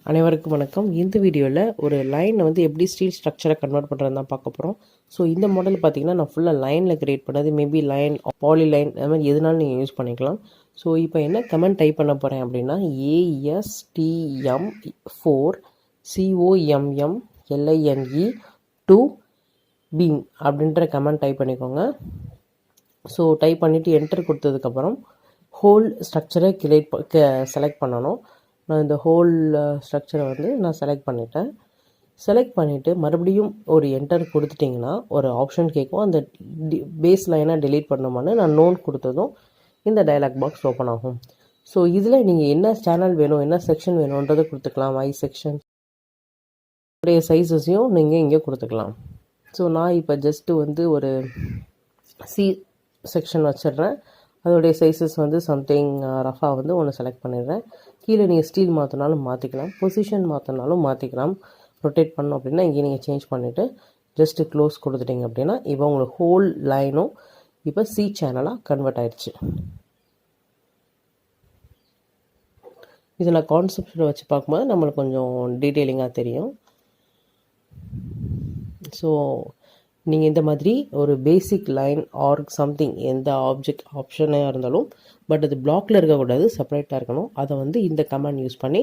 அனைவருக்கும் வணக்கம். இந்த வீடியோவில் ஒரு லைனை வந்து எப்படி ஸ்டீல் ஸ்ட்ரக்சரை கன்வெர்ட் பண்ணுறது தான் பார்க்க போகிறோம். ஸோ இந்த மாடல் பார்த்தீங்கன்னா நான் ஃபுல்லாக லைனில் கிரியேட் பண்ணது. மேபி லைன், பாலி லைன், அது மாதிரி எதுனாலும் நீங்கள் யூஸ் பண்ணிக்கலாம். ஸோ இப்போ என்ன கமெண்ட் டைப் பண்ண போகிறேன் அப்படின்னா ASTM4 COMMLINE 2 பீம் அப்படின்ற கமெண்ட் டைப் பண்ணிக்கோங்க. ஸோ டைப் பண்ணிவிட்டு என்டர் கொடுத்ததுக்கப்புறம் ஹோல் ஸ்ட்ரக்சரை செலக்ட் பண்ணணும். நான் இந்த ஹோல் ஸ்ட்ரக்சரை வந்து நான் செலக்ட் பண்ணிவிட்டு மறுபடியும் ஒரு என்டர் கொடுத்துட்டிங்கன்னா ஒரு ஆப்ஷன் கேட்கும். அந்த பேஸ் லைனாக டெலீட் பண்ணணுமான்னு நான் நோன் கொடுத்ததும் இந்த டயலாக் பாக்ஸ் ஓப்பன் ஆகும். ஸோ இதில் நீங்கள் என்ன சேனல் வேணும், என்ன செக்ஷன் வேணுன்றதை கொடுத்துக்கலாம். ஐ செக்ஷன் உடைய சைஸஸையும் நீங்கள் இங்கே கொடுத்துக்கலாம். ஸோ நான் இப்போ ஜஸ்ட்டு வந்து ஒரு சி செக்ஷன் வச்சிடுறேன். அதோடைய சைஸஸ் வந்து சம்திங் ரஃபாக வந்து ஒன்று செலக்ட் பண்ணிடுறேன். கீழே நீங்கள் ஸ்டீல் மாற்றினாலும் மாற்றிக்கலாம், பொசிஷன் மாற்றினாலும் மாற்றிக்கலாம். ரொட்டேட் பண்ணோம் அப்படின்னா இங்கே நீங்கள் சேஞ்ச் பண்ணிவிட்டு ஜஸ்ட்டு க்ளோஸ் கொடுத்துட்டிங்க அப்படின்னா இப்போ உங்களுக்கு ஹோல் லைனும் இப்போ சி சேனலாக கன்வெர்ட் ஆயிடுச்சு. இதில் கான்செப்ட் வச்சு பார்க்கும்போது நம்மளுக்கு கொஞ்சம் டீட்டெயிலிங்காக தெரியும். ஸோ நீங்கள் இந்த மாதிரி ஒரு பேசிக் லைன் ஆர் சம்திங் எந்த ஆப்ஷனாக இருந்தாலும் பட் அது பிளாக்ல இருக்கக்கூடாது, செப்பரேட்டாக இருக்கணும். அதை வந்து இந்த கமாண்ட் யூஸ் பண்ணி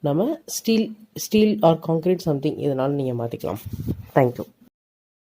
நம்ம ஸ்டீல் ஆர் கான்க்ரீட் சம்திங் இதனால நீங்கள் மாற்றிக்கலாம். தேங்க்யூ.